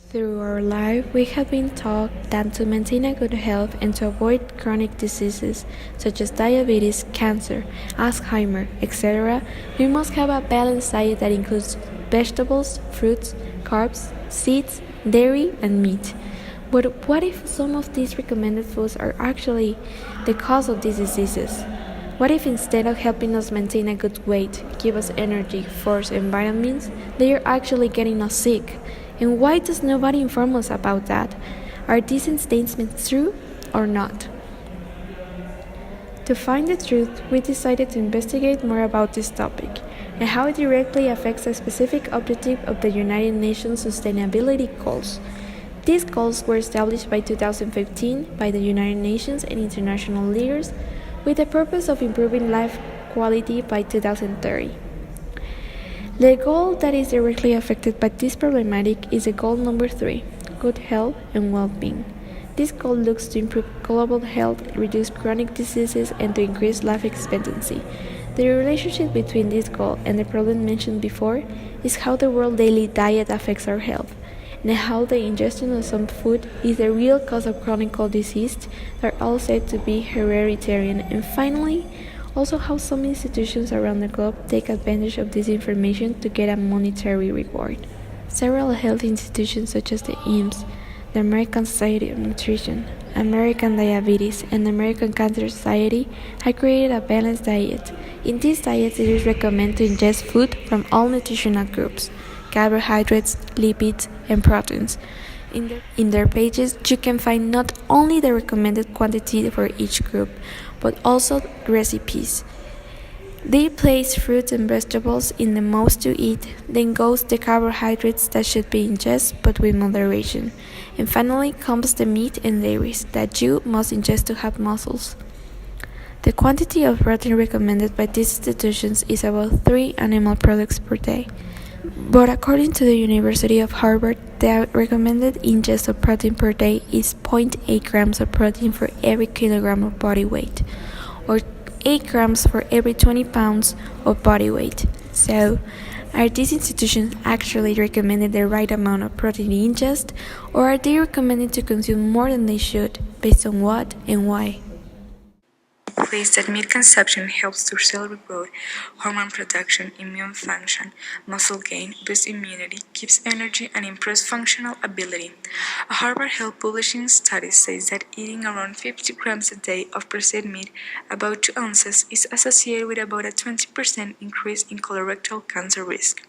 Through our life, we have been taught that to maintain a good health and to avoid chronic diseases such as diabetes, cancer, Alzheimer, etc., we must have a balanced diet that includes vegetables, fruits, carbs, seeds, dairy, and meat. But what if some of these recommended foods are actually the cause of these diseases? What if instead of helping us maintain a good weight, give us energy, force, and vitamins, they are actually getting us sick? And why does nobody inform us about that? Are these statements true or not? To find the truth, we decided to investigate more about this topic and how it directly affects a specific objective of the United Nations Sustainability Goals. These goals were established by 2015 by the United Nations and international leaders with the purpose of improving life quality by 2030. The goal that is directly affected by this problematic is the goal number 3, good health and well-being. This goal looks to improve global health, reduce chronic diseases, and to increase life expectancy. The relationship between this goal and the problem mentioned before is how the world daily diet affects our health, and how the ingestion of some food is the real cause of chronic disease that are all said to be hereditary, and finally, also how some institutions around the globe take advantage of this information to get a monetary reward. Several health institutions such as the IMSS, the American Society of Nutrition, American Diabetes, and the American Cancer Society have created a balanced diet. In this diet, it is recommended to ingest food from all nutritional groups: carbohydrates, lipids, and proteins. In their pages, you can find not only the recommended quantity for each group, but also recipes. They place fruits and vegetables in the most to eat, then goes the carbohydrates that should be ingested but with moderation, and finally comes the meat and dairies that you must ingest to have muscles. The quantity of protein recommended by these institutions is about 3 animal products per day. But according to the University of Harvard, the recommended ingest of protein per day is 0.8 grams of protein for every kilogram of body weight, or 8 grams for every 20 pounds of body weight. So, are these institutions actually recommending the right amount of protein ingest, or are they recommending to consume more than they should, based on what and why? Place that meat consumption helps to cell regrowth, hormone production, immune function, muscle gain, boosts immunity, keeps energy, and improves functional ability. A Harvard Health Publishing study says that eating around 50 grams a day of processed meat, about 2 ounces, is associated with about a 20% increase in colorectal cancer risk.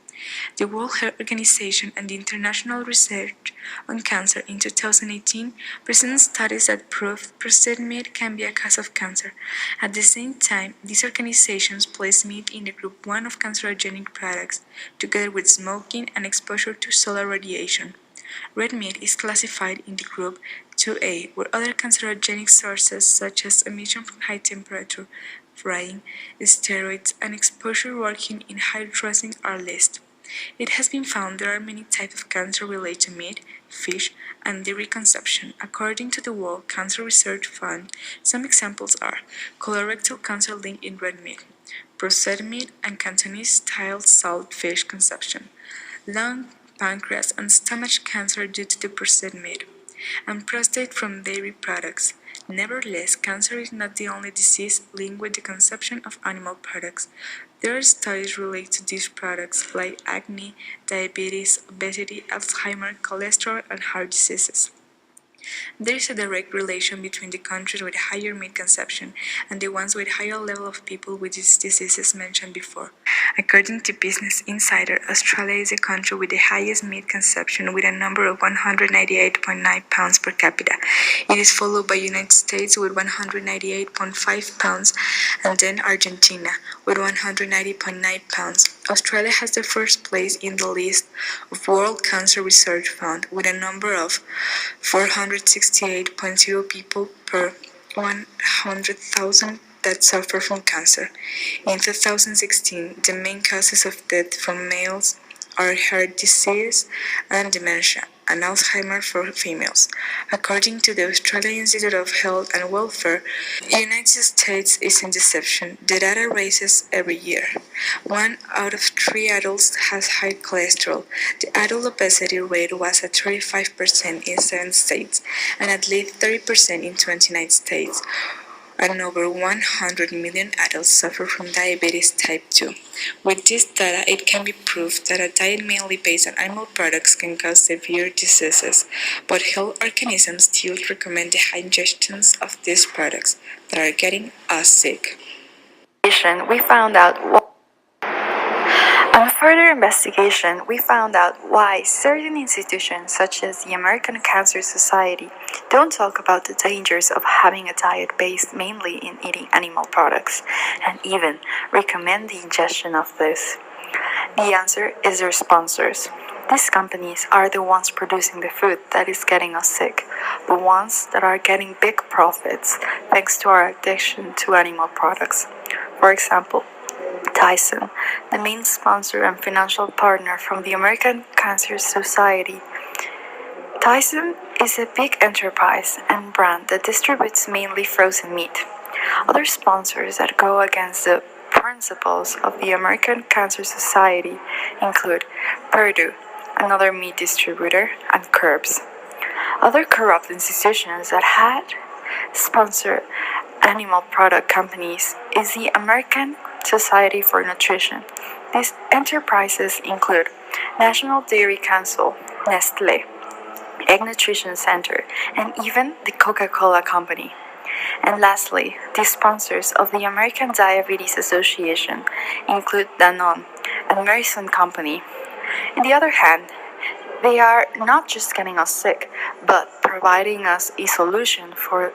The World Health Organization and the International Research on Cancer in 2018 presented studies that proved processed meat can be a cause of cancer. At the same time, these organizations place meat in the group 1 of cancerogenic products, together with smoking and exposure to solar radiation. Red meat is classified in the group 2A, where other cancerogenic sources such as emission from high temperature, frying, steroids, and exposure working in hydrogen are listed. It has been found there are many types of cancer related to meat, fish, and dairy consumption. According to the World Cancer Research Fund, some examples are colorectal cancer linked in red meat, processed meat, and Cantonese-style salt fish consumption, lung, pancreas, and stomach cancer due to the processed meat, and prostate from dairy products. Nevertheless, cancer is not the only disease linked with the consumption of animal products. There are studies related to these products like acne, diabetes, obesity, Alzheimer, cholesterol, and heart diseases. There is a direct relation between the countries with higher meat consumption and the ones with higher level of people with these diseases mentioned before. According to Business Insider, Australia is the country with the highest meat consumption with a number of 198.9 pounds per capita. It is followed by United States with 198.5 pounds and then Argentina with 190.9 pounds. Australia has the first place in the list of World Cancer Research Fund with a number of 468.0 people per 100,000 that suffer from cancer. In 2016, the main causes of death from males are heart disease and dementia. and Alzheimer for females. According to the Australian Institute of Health and Welfare, the United States is in deception. The data raises every year. 1 out of 3 adults has high cholesterol. The adult obesity rate was at 35% in 7 states and at least 30% in 29 states, and over 100 million adults suffer from diabetes type 2. With this data, it can be proved that a diet mainly based on animal products can cause severe diseases, but health organisms still recommend the high ingestions of these products that are getting us sick. We found out On further investigation, we found out why certain institutions, such as the American Cancer Society, don't talk about the dangers of having a diet based mainly in eating animal products, and even recommend the ingestion of this. The answer is their sponsors. These companies are the ones producing the food that is getting us sick, the ones that are getting big profits thanks to our addiction to animal products. For example, Tyson, the main sponsor and financial partner from the American Cancer Society. Tyson is a big enterprise and brand that distributes mainly frozen meat. Other sponsors that go against the principles of the American Cancer Society include Purdue, another meat distributor, and Curbs. Other corrupt institutions that had sponsored animal product companies is the American Society for Nutrition. These enterprises include National Dairy Council, Nestle, Egg Nutrition Center, and even the Coca-Cola Company. And lastly, the sponsors of the American Diabetes Association include Danone and Medicine Company. On the other hand, they are not just getting us sick, but providing us a solution from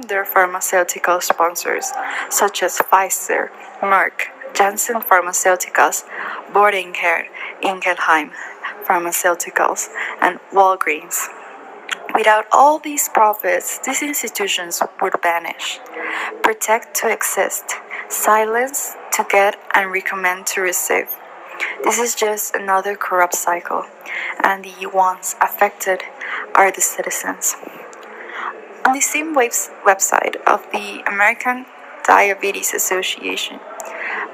their pharmaceutical sponsors, such as Pfizer, Merck, Janssen Pharmaceuticals, Boehringer Ingelheim Pharmaceuticals, and Walgreens. Without all these profits, these institutions would vanish. Protect to exist, silence to get, and recommend to receive. This is just another corrupt cycle, and the ones affected are the citizens. On the same website of the American Diabetes Association,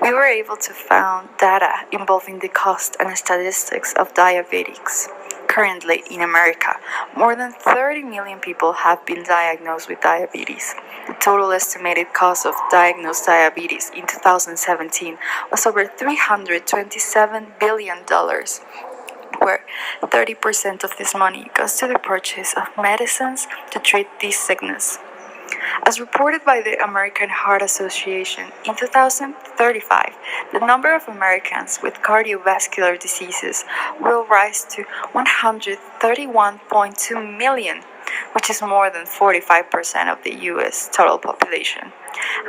we were able to find data involving the cost and statistics of diabetics. Currently, in America, more than 30 million people have been diagnosed with diabetes. The total estimated cost of diagnosed diabetes in 2017 was over $327 billion, where 30% of this money goes to the purchase of medicines to treat this sickness. As reported by the American Heart Association, in 2035, the number of Americans with cardiovascular diseases will rise to 131.2 million, which is more than 45% of the US total population,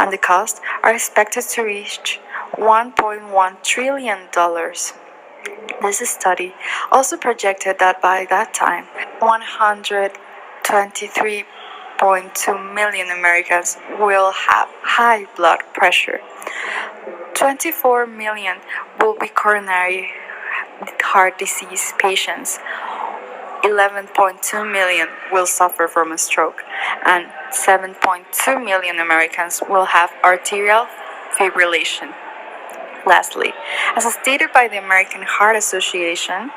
and the costs are expected to reach $1.1 trillion. This study also projected that by that time, 123.2 million Americans will have high blood pressure. 24 million will be coronary heart disease patients. 11.2 million will suffer from a stroke, and 7.2 million Americans will have arterial fibrillation. Lastly, as stated by the American Heart Association,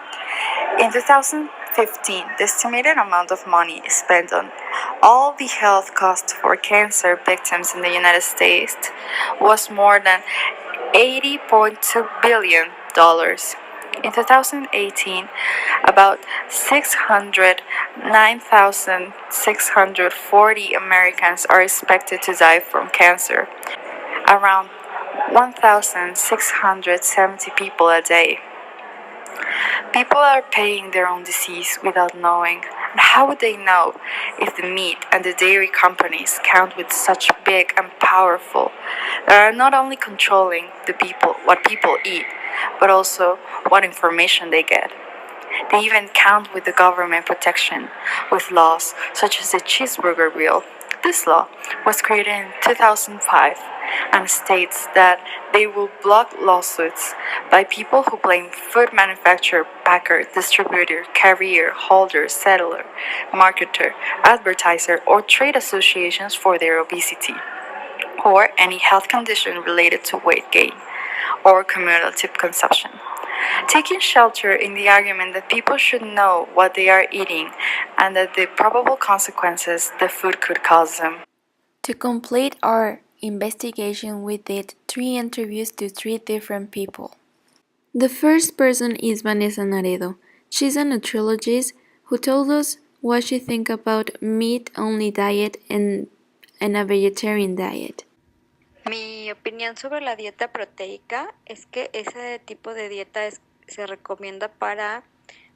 in 2015, the estimated amount of money spent on all the health costs for cancer victims in the United States was more than $80.2 billion. In 2018, about 609,640 Americans are expected to die from cancer, around 1,670 people a day. People are paying their own disease without knowing. And how would they know if the meat and the dairy companies count with such big and powerful that are not only controlling what people eat, but also what information they get? They even count with the government protection with laws such as the cheeseburger bill. This law was created in 2005 and states that they will block lawsuits by people who blame food manufacturer, packer, distributor, carrier, holder, settler, marketer, advertiser, or trade associations for their obesity, or any health condition related to weight gain or cumulative consumption. Taking shelter in the argument that people should know what they are eating and that the probable consequences the food could cause them. To complete our investigation, we did 3 interviews to 3 different people. The first person is Vanessa Naredo. She's a nutriologist who told us what she thinks about meat-only diet and a vegetarian diet. Mi opinión sobre la dieta proteica es que ese tipo de dieta se recomienda para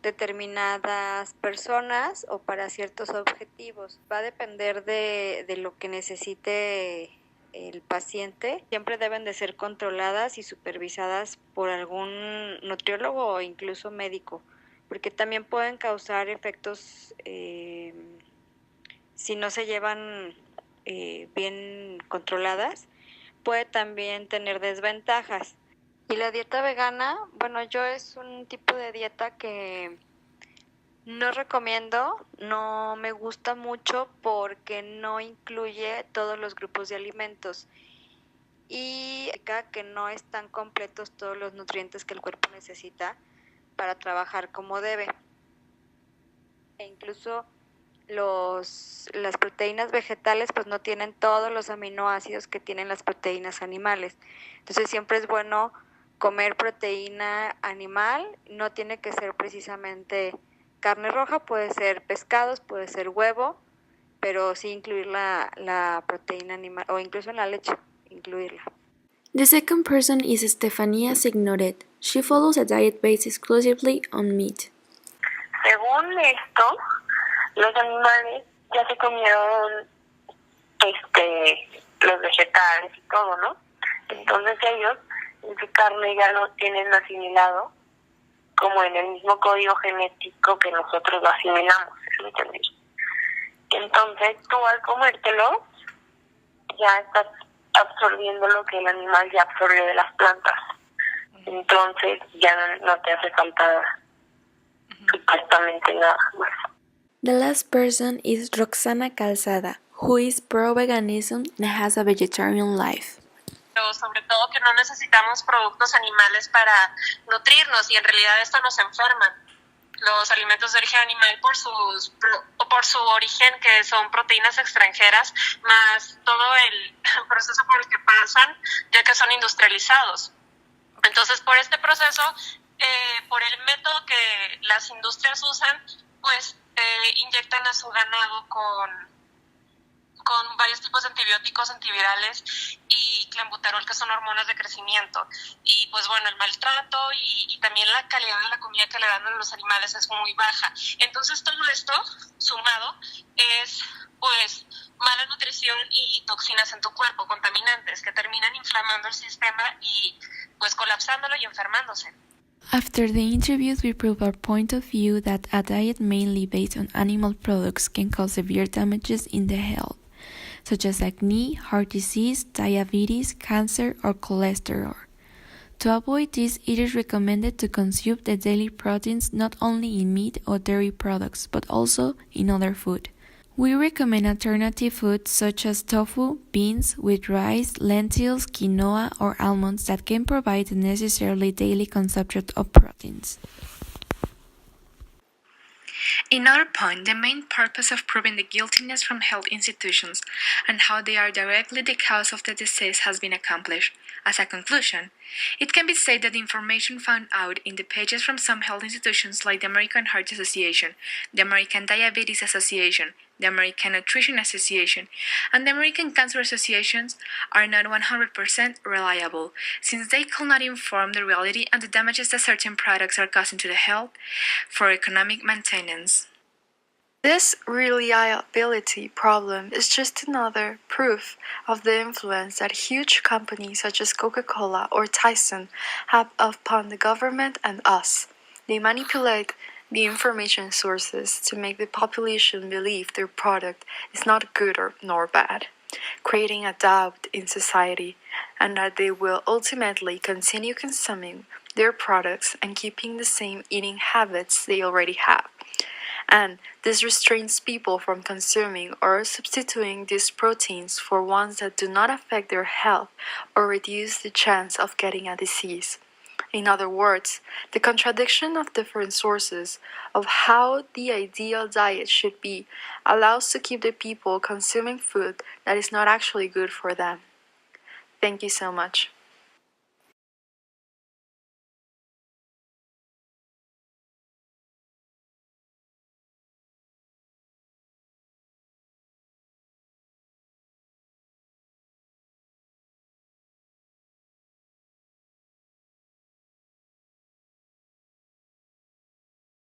determinadas personas o para ciertos objetivos. Va a depender de lo que necesite el paciente. Siempre deben de ser controladas y supervisadas por algún nutriólogo o incluso médico, porque también pueden causar efectos si no se llevan bien controladas. Puede también tener desventajas. Y la dieta vegana, bueno, yo es un tipo de dieta que no recomiendo, no me gusta mucho porque no incluye todos los grupos de alimentos y que no están completos todos los nutrientes que el cuerpo necesita para trabajar como debe. E incluso las proteínas vegetales pues no tienen todos los aminoácidos que tienen las proteínas animales. Entonces siempre es bueno comer proteína animal, no tiene que ser precisamente carne roja, puede ser pescados, puede ser huevo, pero sí incluir la proteína animal o incluso en la leche, incluirla. The second person is Estefania Signoret. She follows a diet based exclusively on meat. Según esto, los animales ya se comieron los vegetales y todo, ¿no? Entonces ellos en su carne ya lo tienen asimilado como en el mismo código genético que nosotros lo asimilamos, ¿sí me entiendes? Entonces tú al comértelo ya estás absorbiendo lo que el animal ya absorbió de las plantas. Entonces ya no te hace falta supuestamente nada más. The last person is Roxana Calzada, who is pro-veganism and has a vegetarian life. Pero sobre todo que no necesitamos productos animales para nutrirnos y en realidad esto nos enferma. Los alimentos de origen animal por su origen, que son proteínas extranjeras, más todo el proceso por el que pasan, ya que son industrializados. Entonces, por este proceso, por el método que las industrias usan, pues inyectan a su ganado con varios tipos de antibióticos, antivirales y clenbuterol, que son hormonas de crecimiento. Y pues bueno, el maltrato y también la calidad de la comida que le dan a los animales es muy baja. Entonces todo esto sumado es pues mala nutrición y toxinas en tu cuerpo, contaminantes, que terminan inflamando el sistema y pues colapsándolo y enfermándose. After the interviews, we proved our point of view that a diet mainly based on animal products can cause severe damages in the health, such as acne, heart disease, diabetes, cancer, or cholesterol. To avoid this, it is recommended to consume the daily proteins not only in meat or dairy products, but also in other food. We recommend alternative foods such as tofu, beans with rice, lentils, quinoa, or almonds that can provide the necessary daily consumption of proteins. In our point, the main purpose of proving the guiltiness from health institutions and how they are directly the cause of the disease has been accomplished. As a conclusion, it can be said that the information found out in the pages from some health institutions like the American Heart Association, the American Diabetes Association, the American Nutrition Association, and the American Cancer Associations are not 100% reliable, since they could not inform the reality and the damages that certain products are causing to the health for economic maintenance. This reliability problem is just another proof of the influence that huge companies such as Coca-Cola or Tyson have upon the government and us. They manipulate the information sources to make the population believe their product is not good nor bad, creating a doubt in society and that they will ultimately continue consuming their products and keeping the same eating habits they already have. And this restrains people from consuming or substituting these proteins for ones that do not affect their health or reduce the chance of getting a disease. In other words, the contradiction of different sources of how the ideal diet should be allows to keep the people consuming food that is not actually good for them. Thank you so much.